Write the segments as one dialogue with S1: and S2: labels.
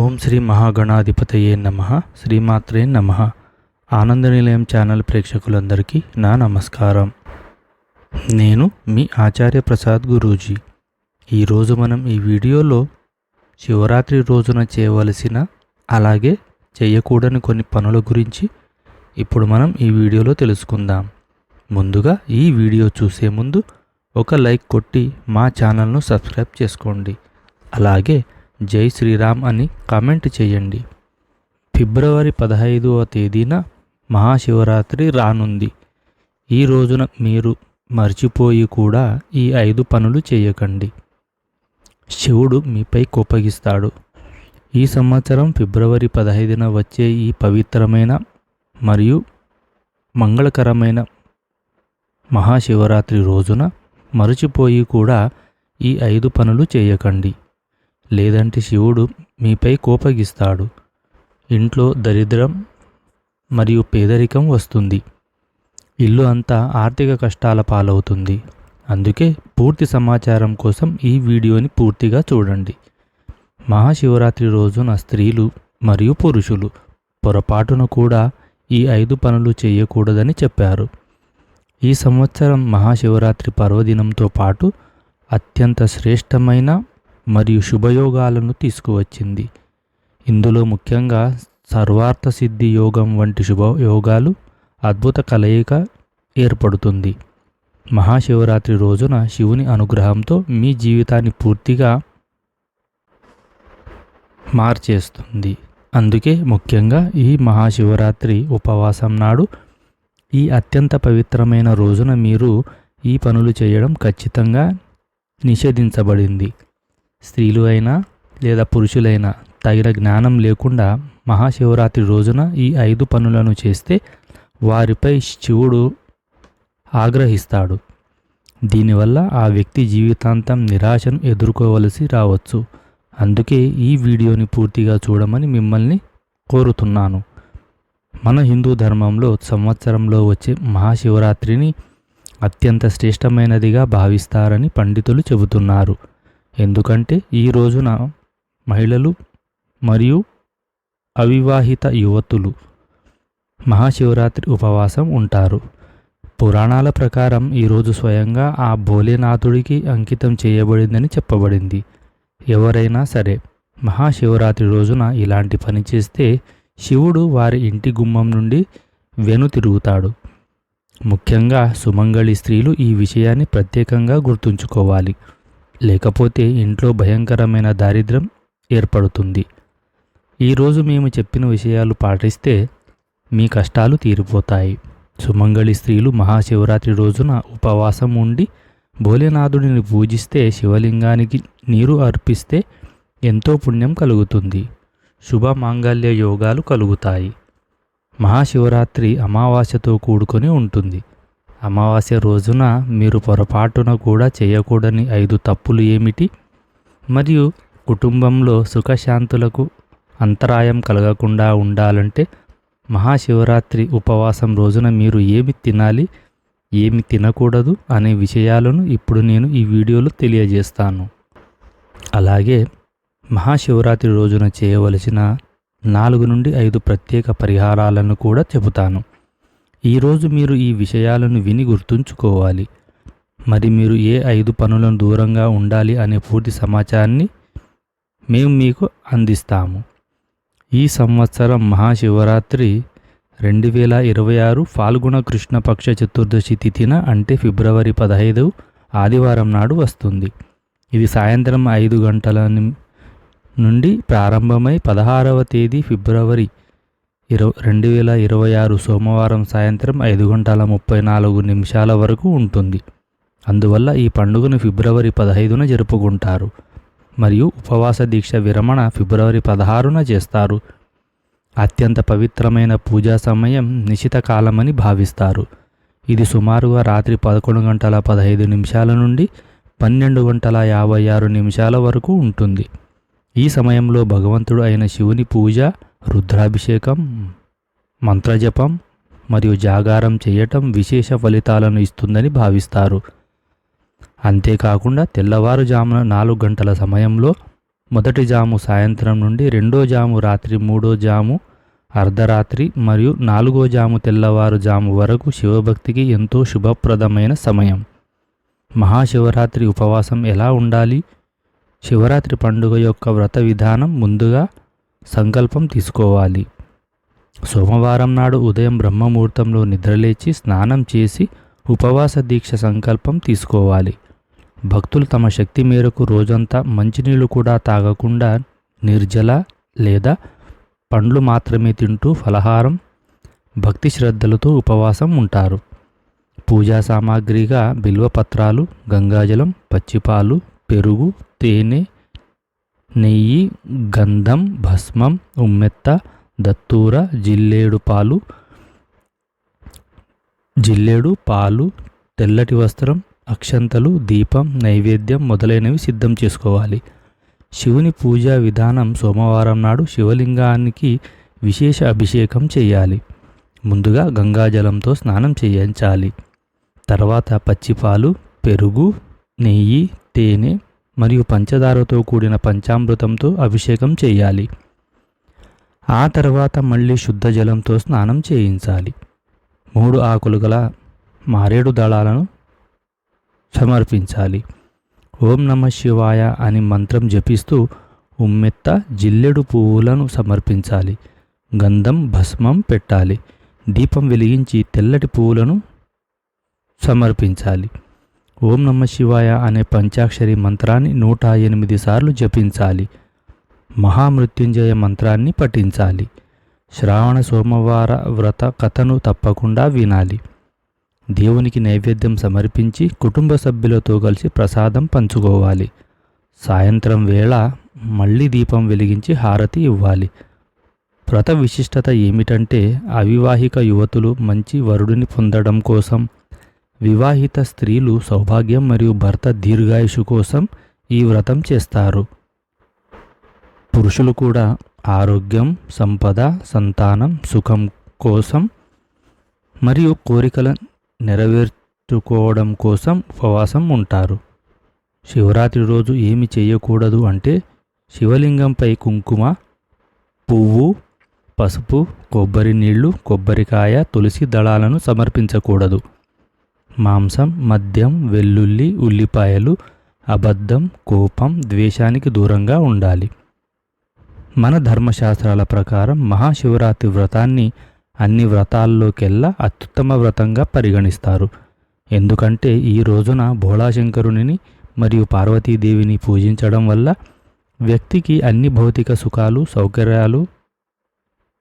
S1: ఓం శ్రీ మహాగణాధిపతయే నమః. శ్రీమాత్రే నమః. ఆనంద నిలయం ఛానల్ ప్రేక్షకులందరికీ నా నమస్కారం. నేను మీ ఆచార్య ప్రసాద్ గురూజీ. ఈరోజు మనం ఈ వీడియోలో శివరాత్రి రోజున చేయవలసిన అలాగే చేయకూడని కొన్ని పనుల గురించి ఇప్పుడు మనం ఈ వీడియోలో తెలుసుకుందాం. ముందుగా ఈ వీడియో చూసే ముందు ఒక లైక్ కొట్టి మా ఛానల్ను సబ్స్క్రైబ్ చేసుకోండి. అలాగే జై శ్రీరామ్ అని కామెంట్ చేయండి. ఫిబ్రవరి 15వ తేదీన మహాశివరాత్రి రానుంది. ఈ రోజున మీరు మర్చిపోయి కూడా ఈ 5 పనులు చేయకండి. శివుడు మీపై కోపగిస్తాడు. ఈ సంవత్సరం ఫిబ్రవరి 15న వచ్చే ఈ పవిత్రమైన మరియు మంగళకరమైన మహాశివరాత్రి రోజున మరచిపోయి కూడా ఈ 5 పనులు చేయకండి. లేదంటే శివుడు మీపై కోపగిస్తాడు. ఇంట్లో దరిద్రం మరియు పేదరికం వస్తుంది. ఇల్లు అంతా ఆర్థిక కష్టాల పాలవుతుంది. అందుకే పూర్తి సమాచారం కోసం ఈ వీడియోని పూర్తిగా చూడండి. మహాశివరాత్రి రోజున స్త్రీలు మరియు పురుషులు పొరపాటున కూడా ఈ 5 పనులు చేయకూడదని చెప్పారు. ఈ సంవత్సరం మహాశివరాత్రి పర్వదినంతో పాటు అత్యంత శ్రేష్టమైన మరియు శుభయోగాలను తీసుకువచ్చింది. ఇందులో ముఖ్యంగా సర్వార్థ సిద్ధి యోగం వంటి శుభయోగాలు అద్భుత కలయిక ఏర్పడుతుంది. మహాశివరాత్రి రోజున శివుని అనుగ్రహంతో మీ జీవితాన్ని పూర్తిగా మార్చేస్తుంది. అందుకే ముఖ్యంగా ఈ మహాశివరాత్రి ఉపవాసం నాడు ఈ అత్యంత పవిత్రమైన రోజున మీరు ఈ పనులు చేయడం ఖచ్చితంగా నిషేధించబడింది. స్త్రీలు అయినా లేదా పురుషులైనా తగిన జ్ఞానం లేకుండా మహాశివరాత్రి రోజున ఈ 5 పనులను చేస్తే వారిపై శివుడు ఆగ్రహిస్తాడు. దీనివల్ల ఆ వ్యక్తి జీవితాంతం నిరాశను ఎదుర్కోవలసి రావచ్చు. అందుకే ఈ వీడియోని పూర్తిగా చూడమని మిమ్మల్ని కోరుతున్నాను. మన హిందూ ధర్మంలో సంవత్సరంలో వచ్చే మహాశివరాత్రిని అత్యంత శ్రేష్టమైనదిగా భావిస్తారని పండితులు చెబుతున్నారు. ఎందుకంటే ఈ రోజున మహిళలు మరియు అవివాహిత యువతులు మహాశివరాత్రి ఉపవాసం ఉంటారు. పురాణాల ప్రకారం ఈరోజు స్వయంగా ఆ భోలేనాథుడికి అంకితం చేయబడిందని చెప్పబడింది. ఎవరైనా సరే మహాశివరాత్రి రోజున ఇలాంటి పని చేస్తే శివుడు వారి ఇంటి గుమ్మం నుండి వెనుతిరుగుతాడు. ముఖ్యంగా సుమంగళి స్త్రీలు ఈ విషయాన్ని ప్రత్యేకంగా గుర్తుంచుకోవాలి. లేకపోతే ఇంట్లో భయంకరమైన దారిద్ర్యం ఏర్పడుతుంది. ఈరోజు మేము చెప్పిన విషయాలు పాటిస్తే మీ కష్టాలు తీరిపోతాయి. సుమంగళి స్త్రీలు మహాశివరాత్రి రోజున ఉపవాసం ఉండి భోలేనాథుడిని పూజిస్తే, శివలింగానికి నీరు అర్పిస్తే ఎంతో పుణ్యం కలుగుతుంది. శుభ మాంగళ్య యోగాలు కలుగుతాయి. మహాశివరాత్రి అమావాస్యతో కూడుకొని ఉంటుంది. అమావాస్య రోజున మీరు పొరపాటున కూడా చేయకూడని 5 తప్పులు ఏమిటి? మరియు కుటుంబంలో సుఖశాంతులకు అంతరాయం కలగకుండా ఉండాలంటే మహాశివరాత్రి ఉపవాసం రోజున మీరు ఏమి తినాలి, ఏమి తినకూడదు అనే విషయాలను ఇప్పుడు నేను ఈ వీడియోలో తెలియజేస్తాను. అలాగే మహాశివరాత్రి రోజున చేయవలసిన 4 నుండి 5 ప్రత్యేక పరిహారాలను కూడా చెబుతాను. ఈరోజు మీరు ఈ విషయాలను విని గుర్తుంచుకోవాలి. మరి మీరు ఏ 5 పనులను దూరంగా ఉండాలి అనే పూర్తి సమాచారాన్ని మేము మీకు అందిస్తాము. ఈ సంవత్సరం మహాశివరాత్రి 2026 ఫాల్గుణ కృష్ణపక్ష చతుర్దశి తిథిన అంటే ఫిబ్రవరి 15 ఆదివారం నాడు వస్తుంది. ఇది సాయంత్రం 5 గంటల నుండి ప్రారంభమై 16వ తేదీ ఫిబ్రవరి 2026 సోమవారం సాయంత్రం 5:34 వరకు ఉంటుంది. అందువల్ల ఈ పండుగను ఫిబ్రవరి 15న జరుపుకుంటారు మరియు ఉపవాస దీక్ష విరమణ ఫిబ్రవరి 16న చేస్తారు. అత్యంత పవిత్రమైన పూజా సమయం నిశిత కాలమని భావిస్తారు. ఇది సుమారుగా రాత్రి 11:15 నుండి 12:56 వరకు ఉంటుంది. ఈ సమయంలో భగవంతుడు అయిన శివుని పూజ, రుద్రాభిషేకం, మంత్రజపం మరియు జాగారం చేయటం విశేష ఫలితాలను ఇస్తుందని భావిస్తారు. అంతేకాకుండా తెల్లవారుజామున 4 గంటల సమయంలో మొదటి జాము సాయంత్రం నుండి, రెండో జాము రాత్రి, మూడో జాము అర్ధరాత్రి మరియు నాలుగో జాము తెల్లవారుజాము వరకు శివభక్తికి ఎంతో శుభప్రదమైన సమయం. మహాశివరాత్రి ఉపవాసం ఎలా ఉండాలి? శివరాత్రి పండుగ యొక్క వ్రత విధానం: ముందుగా సంకల్పం తీసుకోవాలి. సోమవారం నాడు ఉదయం బ్రహ్మముహూర్తంలో నిద్రలేచి స్నానం చేసి ఉపవాస దీక్ష సంకల్పం తీసుకోవాలి. భక్తులు తమ శక్తి మేరకు రోజంతా మంచినీళ్ళు కూడా తాగకుండా నిర్జల లేదా పండ్లు మాత్రమే తింటూ ఫలహారం, భక్తి శ్రద్ధలతో ఉపవాసం ఉంటారు. పూజా సామాగ్రిగా బిల్వపత్రాలు, గంగాజలం, పచ్చిపాలు, పెరుగు, తేనె, నెయ్యి, గంధం, భస్మం, ఉమ్మెత్త, దత్తూర, జిల్లేడు పాలు, తెల్లటి వస్త్రం, అక్షంతలు, దీపం, నైవేద్యం మొదలైనవి సిద్ధం చేసుకోవాలి. శివుని పూజా విధానం: సోమవారం నాడు శివలింగానికి విశేష అభిషేకం చేయాలి. ముందుగా గంగాజలంతో స్నానం చేయించాలి. తర్వాత పచ్చిపాలు, పెరుగు, నెయ్యి, తేనె మరియు పంచదారతో కూడిన పంచామృతంతో అభిషేకం చేయాలి. ఆ తర్వాత మళ్ళీ శుద్ధ జలంతో స్నానం చేయించాలి. 3 ఆకులు గల మారేడు దళాలను సమర్పించాలి. ఓం నమః శివాయ అని మంత్రం జపిస్తూ ఉమ్మెత్త, జిల్లెడు పువ్వులను సమర్పించాలి. గంధం, భస్మం పెట్టాలి. దీపం వెలిగించి తెల్లటి పువ్వులను సమర్పించాలి. ఓం నమః శివాయ అనే పంచాక్షరి మంత్రాన్ని 108 సార్లు జపించాలి. మహామృత్యుంజయ మంత్రాన్ని పఠించాలి. శ్రావణ సోమవార వ్రత కథను తప్పకుండా వినాలి. దేవునికి నైవేద్యం సమర్పించి కుటుంబ సభ్యులతో కలిసి ప్రసాదం పంచుకోవాలి. సాయంత్రం వేళ మళ్ళీ దీపం వెలిగించి హారతి ఇవ్వాలి. వ్రత విశిష్టత ఏమిటంటే, అవివాహిక యువతులు మంచి వరుడిని పొందడం కోసం, వివాహిత స్త్రీలు సౌభాగ్యం మరియు భర్త దీర్ఘాయుషు కోసం ఈ వ్రతం చేస్తారు. పురుషులు కూడా ఆరోగ్యం, సంపద, సంతానం, సుఖం కోసం మరియు కోరికల నెరవేర్చుకోవడం కోసం ఉపవాసం ఉంటారు. శివరాత్రి రోజు ఏమి చేయకూడదు అంటే, శివలింగంపై కుంకుమ, పువ్వు, పసుపు, కొబ్బరి నీళ్లు, కొబ్బరికాయ, తులసి దళాలను సమర్పించకూడదు. మాంసం, మద్యం, వెల్లుల్లి, ఉల్లిపాయలు, అబద్ధం, కోపం, ద్వేషానికి దూరంగా ఉండాలి. మన ధర్మశాస్త్రాల ప్రకారం మహాశివరాత్రి వ్రతాన్ని అన్ని వ్రతాల్లోకెల్లా అత్యుత్తమ వ్రతంగా పరిగణిస్తారు. ఎందుకంటే ఈ రోజున భోళాశంకరుని మరియు పార్వతీదేవిని పూజించడం వల్ల వ్యక్తికి అన్ని భౌతిక సుఖాలు, సౌకర్యాలు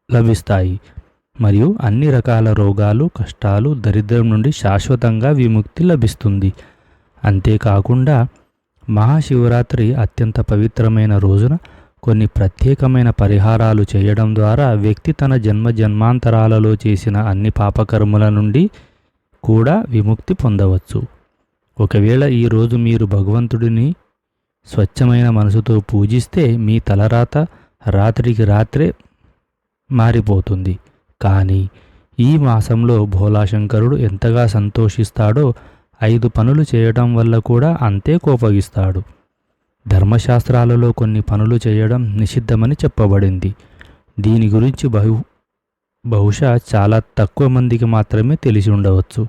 S1: లభిస్తాయి మరియు అన్ని రకాల రోగాలు, కష్టాలు, దరిద్రం నుండి శాశ్వతంగా విముక్తి లభిస్తుంది. అంతేకాకుండా మహాశివరాత్రి అత్యంత పవిత్రమైన రోజున కొన్ని ప్రత్యేకమైన పరిహారాలు చేయడం ద్వారా వ్యక్తి తన జన్మాంతరాలలో చేసిన అన్ని పాపకర్మల నుండి కూడా విముక్తి పొందవచ్చు. ఒకవేళ ఈరోజు మీరు భగవంతుడిని స్వచ్ఛమైన మనసుతో పూజిస్తే మీ తలరాత రాత్రికి రాత్రే మారిపోతుంది. కానీ ఈ మాసంలో భోళాశంకరుడు ఎంతగా సంతోషిస్తాడో 5 పనులు చేయడం వల్ల కూడా అంతే కోపగిస్తాడు. ధర్మశాస్త్రాలలో కొన్ని పనులు చేయడం నిషిద్ధమని చెప్పబడింది. దీని గురించి బహుశా చాలా తక్కువ మందికి మాత్రమే తెలిసి ఉండవచ్చు.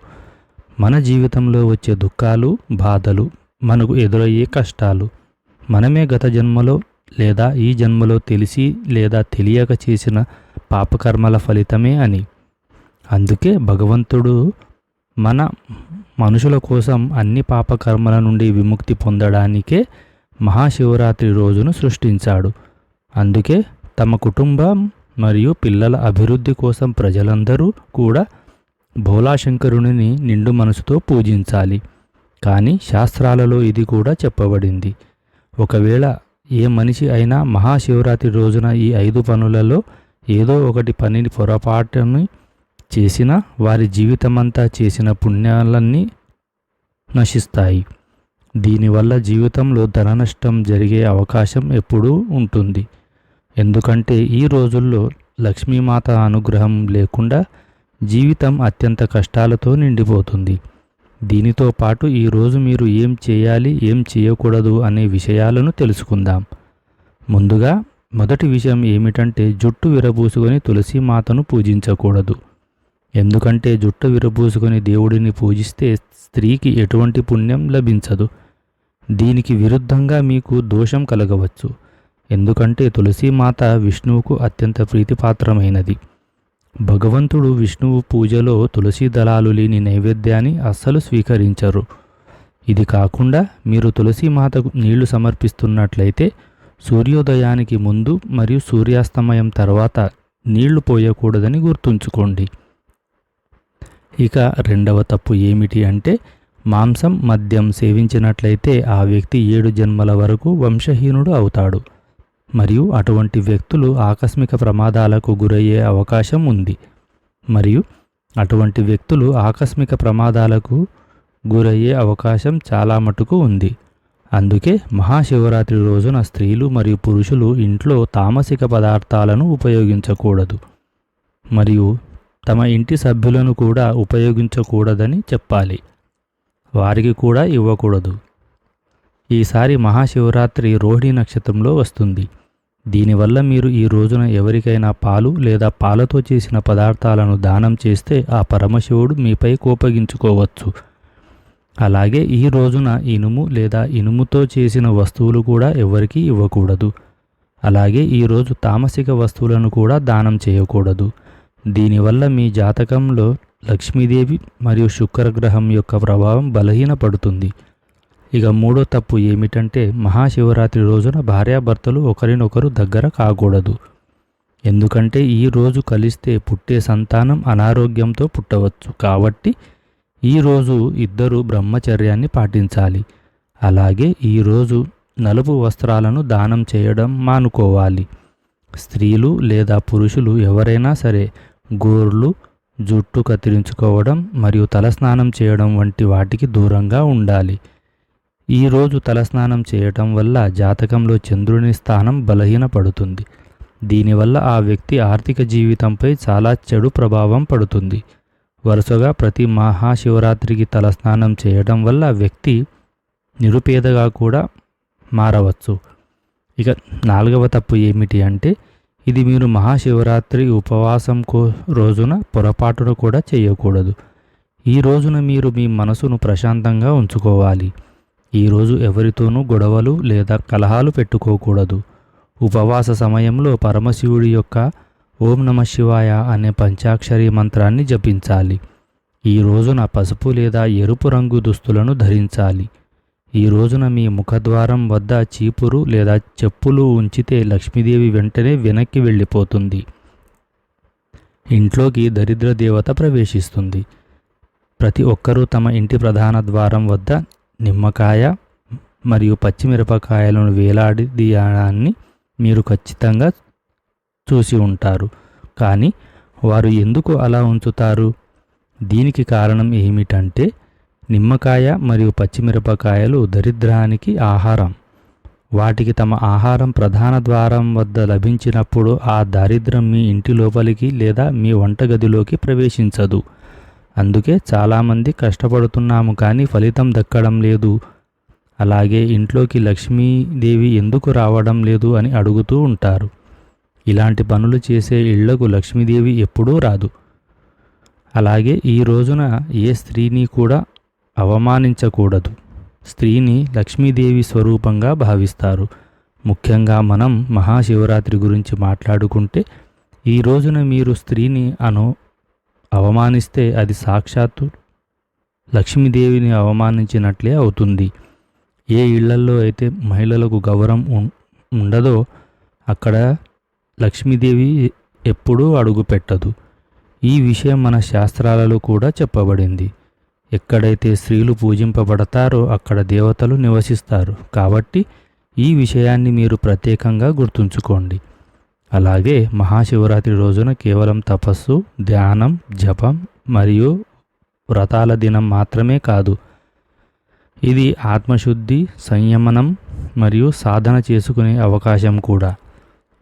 S1: మన జీవితంలో వచ్చే దుఃఖాలు, బాధలు, మనకు ఎదురయ్యే కష్టాలు మనమే గత జన్మలో లేదా ఈ జన్మలో తెలిసి లేదా తెలియక చేసిన పాపకర్మల ఫలితమే అని. అందుకే భగవంతుడు మనుషుల కోసం అన్ని పాపకర్మల నుండి విముక్తి పొందడానికే మహాశివరాత్రి రోజును సృష్టించాడు. అందుకే తమ కుటుంబం మరియు పిల్లల అభివృద్ధి కోసం ప్రజలందరూ కూడా భోళాశంకరుని నిండు మనసుతో పూజించాలి. కానీ శాస్త్రాలలో ఇది కూడా చెప్పబడింది. ఒకవేళ ఏ మనిషి అయినా మహాశివరాత్రి రోజున ఈ 5 పనులలో ఏదో ఒకటి పనిని పొరపాటుని చేసినా వారి జీవితమంతా చేసిన పుణ్యాలన్నీ నశిస్తాయి. దీనివల్ల జీవితంలో ధన నష్టం జరిగే అవకాశం ఎప్పుడూ ఉంటుంది. ఎందుకంటే ఈ రోజుల్లో లక్ష్మీమాత అనుగ్రహం లేకుండా జీవితం అత్యంత కష్టాలతో నిండిపోతుంది. దీనితో పాటు ఈరోజు మీరు ఏం చేయాలి, ఏం చేయకూడదు అనే విషయాలను తెలుసుకుందాం. ముందుగా మొదటి విషయం ఏమిటంటే జుట్టు విరబూసుకొని తులసి మాతను పూజించకూడదు. ఎందుకంటే జుట్టు విరబూసుకొని దేవుడిని పూజిస్తే స్త్రీకి ఎటువంటి పుణ్యం లభించదు. దీనికి విరుద్ధంగా మీకు దోషం కలగవచ్చు. ఎందుకంటే తులసీమాత విష్ణువుకు అత్యంత ప్రీతిపాత్రమైనది. భగవంతుడు విష్ణువు పూజలో తులసి దళాలు లేని నైవేద్యాన్ని అస్సలు స్వీకరించరు. ఇది కాకుండా మీరు తులసీమాతకు నీళ్లు సమర్పిస్తున్నట్లయితే సూర్యోదయానికి ముందు మరియు సూర్యాస్తమయం తర్వాత నీళ్లు పోయకూడదని గుర్తుంచుకోండి. ఇక రెండవ తప్పు ఏమిటి అంటే మాంసం మద్యం సేవించినట్లయితే ఆ వ్యక్తి 7 జన్మల వరకు వంశహీనుడు అవుతాడు మరియు అటువంటి వ్యక్తులు ఆకస్మిక ప్రమాదాలకు గురయ్యే అవకాశం ఉంది. గురయ్యే అవకాశం చాలా మటుకు ఉంది. అందుకే మహాశివరాత్రి రోజున స్త్రీలు మరియు పురుషులు ఇంట్లో తామసిక పదార్థాలను ఉపయోగించకూడదు మరియు తమ ఇంటి సభ్యులను కూడా ఉపయోగించకూడదని చెప్పాలి. వారికి కూడా ఇవ్వకూడదు. ఈసారి మహాశివరాత్రి రోహిణి నక్షత్రంలో వస్తుంది. దీనివల్ల మీరు ఈ రోజున ఎవరికైనా పాలు లేదా పాలతో చేసిన పదార్థాలను దానం చేస్తే ఆ పరమశివుడు మీపై కోపగించుకోవచ్చు. అలాగే ఈ రోజున ఇనుము లేదా ఇనుముతో చేసిన వస్తువులు కూడా ఎవరికీ ఇవ్వకూడదు. అలాగే ఈరోజు తామసిక వస్తువులను కూడా దానం చేయకూడదు. దీనివల్ల మీ జాతకంలో లక్ష్మీదేవి మరియు శుక్రగ్రహం యొక్క ప్రభావం బలహీనపడుతుంది. ఇక మూడో తప్పు ఏమిటంటే మహాశివరాత్రి రోజున భార్యాభర్తలు ఒకరినొకరు దగ్గర కాకూడదు. ఎందుకంటే ఈ రోజు కలిస్తే పుట్టే సంతానం అనారోగ్యంతో పుట్టవచ్చు. కాబట్టి ఈరోజు ఇద్దరు బ్రహ్మచర్యాన్ని పాటించాలి. అలాగే ఈరోజు నలుపు వస్త్రాలను దానం చేయడం మానుకోవాలి. స్త్రీలు లేదా పురుషులు ఎవరైనా సరే గోర్లు, జుట్టు కత్తిరించుకోవడం మరియు తలస్నానం చేయడం వంటి వాటికి దూరంగా ఉండాలి. ఈరోజు తలస్నానం చేయటం వల్ల జాతకంలో చంద్రుని స్థానం బలహీనపడుతుంది. దీనివల్ల ఆ వ్యక్తి ఆర్థిక జీవితంపై చాలా చెడు ప్రభావం పడుతుంది. వరుసగా ప్రతి మహాశివరాత్రికి తలస్నానం చేయడం వల్ల వ్యక్తి నిరుపేదగా కూడా మారవచ్చు. ఇక నాలుగవ తప్పు ఏమిటి అంటే ఇది మీరు మహాశివరాత్రి ఉపవాసం రోజున పొరపాటున కూడా చేయకూడదు. ఈ రోజున మీరు మీ మనసును ప్రశాంతంగా ఉంచుకోవాలి. ఈరోజు ఎవరితోనూ గొడవలు లేదా కలహాలు పెట్టుకోకూడదు. ఉపవాస సమయంలో పరమశివుడి యొక్క ఓం నమః శివాయ అనే పంచాక్షరి మంత్రాన్ని జపించాలి. ఈ రోజున పసుపు లేదా ఎరుపు రంగు దుస్తులను ధరించాలి. ఈ రోజున మీ ముఖద్వారం వద్ద చీపురు లేదా చెప్పులు ఉంచితే లక్ష్మీదేవి వెంటనే వెనక్కి వెళ్ళిపోతుంది. ఇంట్లోకి దరిద్ర దేవత ప్రవేశిస్తుంది. ప్రతి ఒక్కరూ తమ ఇంటి ప్రధాన ద్వారం వద్ద నిమ్మకాయ మరియు పచ్చిమిరపకాయలను వేలాడదీయడాన్ని మీరు ఖచ్చితంగా చూసి ఉంటారు. కానీ వారు ఎందుకు అలా ఉంచుతారు? దీనికి కారణం ఏమిటంటే నిమ్మకాయ మరియు పచ్చిమిరపకాయలు దరిద్రానికి ఆహారం. వాటికి తమ ఆహారం ప్రధాన ద్వారం వద్ద లభించినప్పుడు ఆ దారిద్ర్యం మీ ఇంటి లోపలికి లేదా మీ వంటగదిలోకి ప్రవేశించదు. అందుకే చాలామంది కష్టపడుతున్నాము కానీ ఫలితం దక్కడం లేదు, అలాగే ఇంట్లోకి లక్ష్మీదేవి ఎందుకు రావడం లేదు అని అడుగుతూ ఉంటారు. ఇలాంటి పనులు చేసే ఇళ్లకు లక్ష్మీదేవి ఎప్పుడూ రాదు. అలాగే ఈ రోజున ఏ స్త్రీని కూడా అవమానించకూడదు. స్త్రీని లక్ష్మీదేవి స్వరూపంగా భావిస్తారు. ముఖ్యంగా మనం మహాశివరాత్రి గురించి మాట్లాడుకుంటే ఈ రోజున మీరు స్త్రీని అవమానిస్తే అది సాక్షాత్తు లక్ష్మీదేవిని అవమానించినట్లే అవుతుంది. ఏ ఇళ్లల్లో అయితే మహిళలకు గౌరవం ఉండదో అక్కడ లక్ష్మీదేవి ఎప్పుడూ అడుగుపెట్టదు. ఈ విషయం మన శాస్త్రాలలో కూడా చెప్పబడింది. ఎక్కడైతే స్త్రీలు పూజింపబడతారో అక్కడ దేవతలు నివసిస్తారు. కాబట్టి ఈ విషయాన్ని మీరు ప్రత్యేకంగా గుర్తుంచుకోండి. అలాగే మహాశివరాత్రి రోజున కేవలం తపస్సు, ధ్యానం, జపం మరియు వ్రతాల దినం మాత్రమే కాదు. ఇది ఆత్మశుద్ధి, సంయమనం మరియు సాధన చేసుకునే అవకాశం కూడా.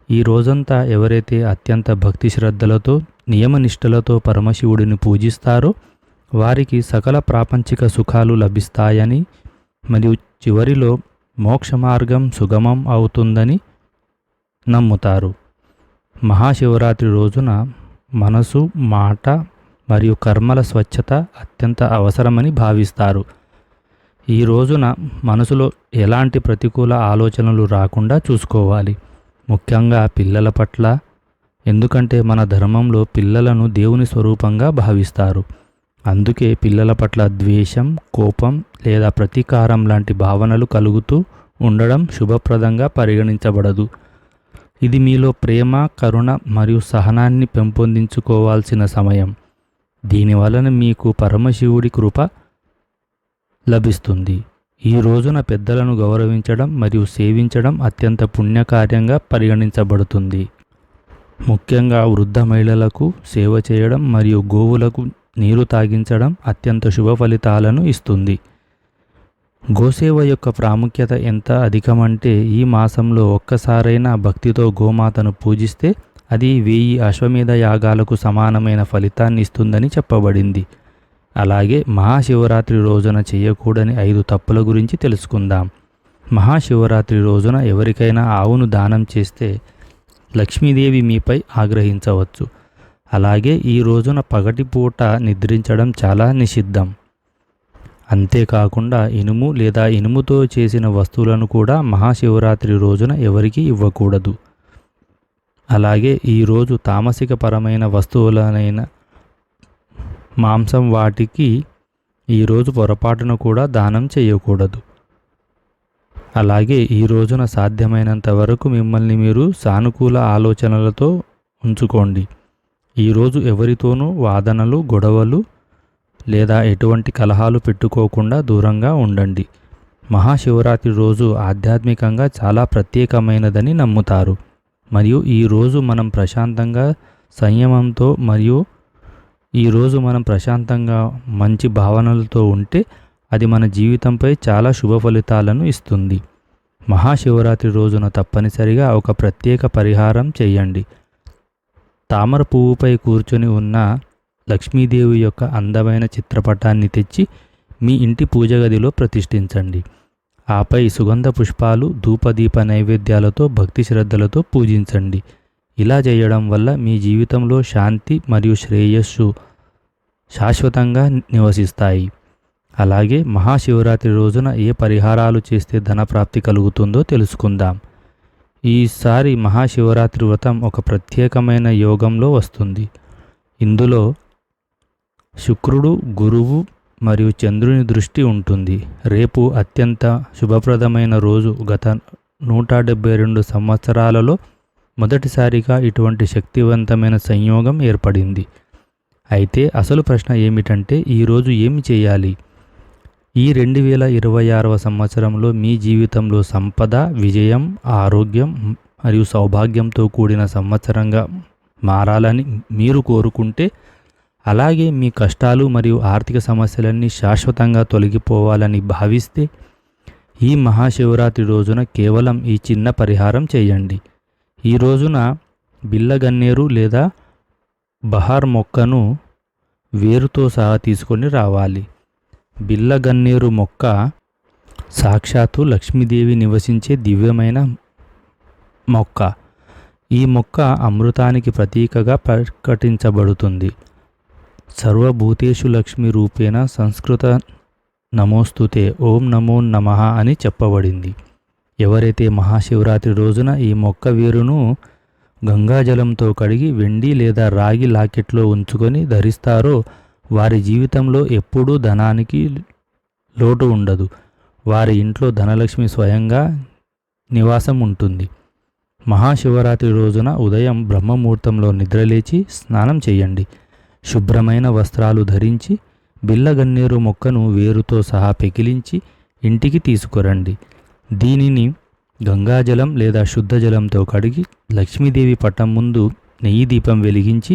S1: ఈ రోజంతా ఎవరైతే అత్యంత భక్తి శ్రద్ధలతో, నియమనిష్టలతో పరమశివుడిని పూజిస్తారో వారికి సకల ప్రాపంచిక సుఖాలు లభిస్తాయని మరియు చివరిలో మోక్ష మార్గం సుగమం అవుతుందని నమ్ముతారు. మహాశివరాత్రి రోజున మనసు, మాట మరియు కర్మల స్వచ్ఛత అత్యంత అవసరమని భావిస్తారు. ఈ రోజున మనసులో ఎలాంటి ప్రతికూల ఆలోచనలు రాకుండా చూసుకోవాలి, ముఖ్యంగా పిల్లల పట్ల. ఎందుకంటే మన ధర్మంలో పిల్లలను దేవుని స్వరూపంగా భావిస్తారు. అందుకే పిల్లల పట్ల ద్వేషం, కోపం లేదా ప్రతీకారం లాంటి భావనలు కలుగుతూ ఉండడం శుభప్రదంగా పరిగణించబడదు. ఇది మీలో ప్రేమ, కరుణ మరియు సహనాన్ని పెంపొందించుకోవాల్సిన సమయం. దీనివలన మీకు పరమశివుడి కృప లభిస్తుంది. ఈ రోజున పెద్దలను గౌరవించడం మరియు సేవించడం అత్యంత పుణ్యకార్యంగా పరిగణించబడుతుంది. ముఖ్యంగా వృద్ధ మహిళలకు సేవ చేయడం మరియు గోవులకు నీరు తాగించడం అత్యంత శుభ ఫలితాలను ఇస్తుంది. గోసేవ యొక్క ప్రాముఖ్యత ఎంత అధికమంటే ఈ మాసంలో ఒక్కసారైనా భక్తితో గోమాతను పూజిస్తే అది 1000 అశ్వమేధ యాగాలకు సమానమైన ఫలితాన్ని ఇస్తుందని చెప్పబడింది. అలాగే మహాశివరాత్రి రోజున చేయకూడని 5 తప్పుల గురించి తెలుసుకుందాం. మహాశివరాత్రి రోజున ఎవరికైనా ఆవును దానం చేస్తే లక్ష్మీదేవి మీపై ఆగ్రహించవచ్చు. అలాగే ఈ రోజున పగటిపూట నిద్రించడం చాలా నిషిద్ధం. అంతేకాకుండా ఇనుము లేదా ఇనుముతో చేసిన వస్తువులను కూడా మహాశివరాత్రి రోజున ఎవరికీ ఇవ్వకూడదు. అలాగే ఈరోజు తామసిక పరమైన వస్తువులనైన మాంసం వాటికి ఈరోజు పొరపాటున కూడా దానం చేయకూడదు. అలాగే ఈ రోజున సాధ్యమైనంత వరకు మిమ్మల్ని మీరు సానుకూల ఆలోచనలతో ఉంచుకోండి. ఈరోజు ఎవరితోనూ వాదనలు, గొడవలు లేదా ఎటువంటి కలహాలు పెట్టుకోకుండా దూరంగా ఉండండి. మహాశివరాత్రి రోజు ఆధ్యాత్మికంగా చాలా ప్రత్యేకమైనదని నమ్ముతారు. మరియు ఈరోజు మనం ప్రశాంతంగా, సంయమంతో మరియు ఈరోజు మనం ప్రశాంతంగా మంచి భావనలతో ఉంటే అది మన జీవితంపై చాలా శుభ ఫలితాలను ఇస్తుంది. మహాశివరాత్రి రోజున తప్పనిసరిగా ఒక ప్రత్యేక పరిహారం చేయండి. తామర పువ్వుపై కూర్చొని ఉన్న లక్ష్మీదేవి యొక్క అందమైన చిత్రపటాన్ని తెచ్చి మీ ఇంటి పూజ గదిలో ప్రతిష్ఠించండి. ఆపై సుగంధ పుష్పాలు, ధూపదీప నైవేద్యాలతో భక్తి శ్రద్ధలతో పూజించండి. ఇలా చేయడం వల్ల మీ జీవితంలో శాంతి మరియు శ్రేయస్సు శాశ్వతంగా నివసిస్తాయి. అలాగే మహాశివరాత్రి రోజున ఏ పరిహారాలు చేస్తే ధనప్రాప్తి కలుగుతుందో తెలుసుకుందాం. ఈసారి మహాశివరాత్రి వ్రతం ఒక ప్రత్యేకమైన యోగంలో వస్తుంది. ఇందులో శుక్రుడు, గురువు మరియు చంద్రుని దృష్టి ఉంటుంది. రేపు అత్యంత శుభప్రదమైన రోజు. గత 172 సంవత్సరాలలో మొదటిసారిగా ఇటువంటి శక్తివంతమైన సంయోగం ఏర్పడింది. అయితే అసలు ప్రశ్న ఏమిటంటే ఈరోజు ఏమి చేయాలి? ఈ 2026వ సంవత్సరంలో మీ జీవితంలో సంపద, విజయం, ఆరోగ్యం మరియు సౌభాగ్యంతో కూడిన సంవత్సరంగా మారాలని మీరు కోరుకుంటే, అలాగే మీ కష్టాలు మరియు ఆర్థిక సమస్యలన్నీ శాశ్వతంగా తొలగిపోవాలని భావిస్తే ఈ మహాశివరాత్రి రోజున కేవలం ఈ చిన్న పరిహారం చేయండి. ఈ రోజున బిల్లగన్నేరు లేదా బహార్ మొక్కను వేరుతో సహా తీసుకొని రావాలి. బిల్లగన్నేరు మొక్క సాక్షాత్తు లక్ష్మీదేవి నివసించే దివ్యమైన మొక్క. ఈ మొక్క అమృతానికి ప్రతీకగా ప్రకటించబడుతుంది. సర్వభూతేషు లక్ష్మి రూపేణ సంస్కృత నమోస్తుతే ఓం నమో నమః అని చెప్పబడింది. ఎవరైతే మహాశివరాత్రి రోజున ఈ మొక్క వేరును గంగాజలంతో కడిగి వెండి లేదా రాగి లాకెట్లో ఉంచుకొని ధరిస్తారో వారి జీవితంలో ఎప్పుడూ ధనానికి లోటు ఉండదు. వారి ఇంట్లో ధనలక్ష్మి స్వయంగా నివాసం ఉంటుంది. మహాశివరాత్రి రోజున ఉదయం బ్రహ్మముహూర్తంలో నిద్రలేచి స్నానం చేయండి. శుభ్రమైన వస్త్రాలు ధరించి బిల్లగన్నేరు మొక్కను వేరుతో సహా పెకిలించి ఇంటికి తీసుకురండి. దీనిని గంగాజలం లేదా శుద్ధ జలంతో కడిగి లక్ష్మీదేవి పటం ముందు నెయ్యి దీపం వెలిగించి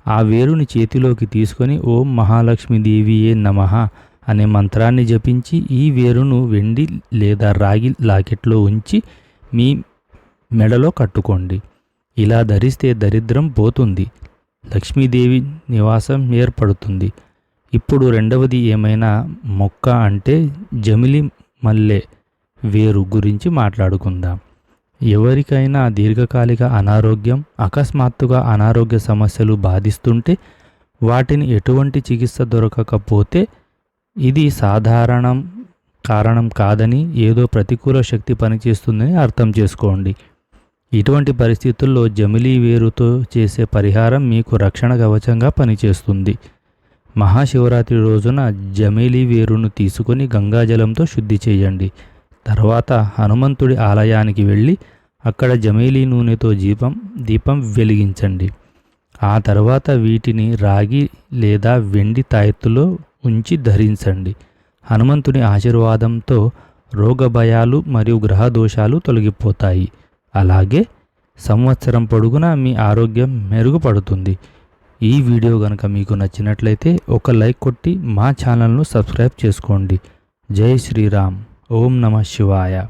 S1: ఆ వేరుని చేతిలోకి తీసుకొని ఓం మహాలక్ష్మీదేవియే నమః అనే మంత్రాన్ని జపించి ఈ వేరును వెండి లేదా రాగి లాకెట్లో ఉంచి మీ మెడలో కట్టుకోండి. ఇలా ధరిస్తే దరిద్రం పోతుంది, లక్ష్మీదేవి నివాసం ఏర్పడుతుంది. ఇప్పుడు రెండవది ఏమైనా మొక్క అంటే జమిలి మల్లె వేరు గురించి మాట్లాడుకుందాం. ఎవరికైనా దీర్ఘకాలిక అనారోగ్యం, అకస్మాత్తుగా అనారోగ్య సమస్యలు బాధిస్తుంటే వాటిని ఎటువంటి చికిత్స దొరకకపోతే ఇది సాధారణం కారణం కాదని, ఏదో ప్రతికూల శక్తి పనిచేస్తుందని అర్థం చేసుకోండి. ఇటువంటి పరిస్థితుల్లో జమిలీ వేరుతో చేసే పరిహారం మీకు రక్షణ కవచంగా పనిచేస్తుంది. మహాశివరాత్రి రోజున జమిలీ వేరును తీసుకొని గంగాజలంతో శుద్ధి చేయండి. తర్వాత హనుమంతుడి ఆలయానికి వెళ్ళి అక్కడ జమిలీ నూనెతో దీపం వెలిగించండి. ఆ తర్వాత వీటిని రాగి లేదా వెండి తాయెత్తులో ఉంచి ధరించండి. హనుమంతుని ఆశీర్వాదంతో రోగభయాలు మరియు గ్రహ దోషాలు తొలగిపోతాయి. అలాగే సంవత్సరం పొడుగునా మీ ఆరోగ్యం మెరుగుపడుతుంది. ఈ వీడియో కనుక మీకు నచ్చినట్లయితే ఒక లైక్ కొట్టి మా ఛానల్ను సబ్స్క్రైబ్ చేసుకోండి. జై శ్రీరామ్. ఓం నమః శివాయ.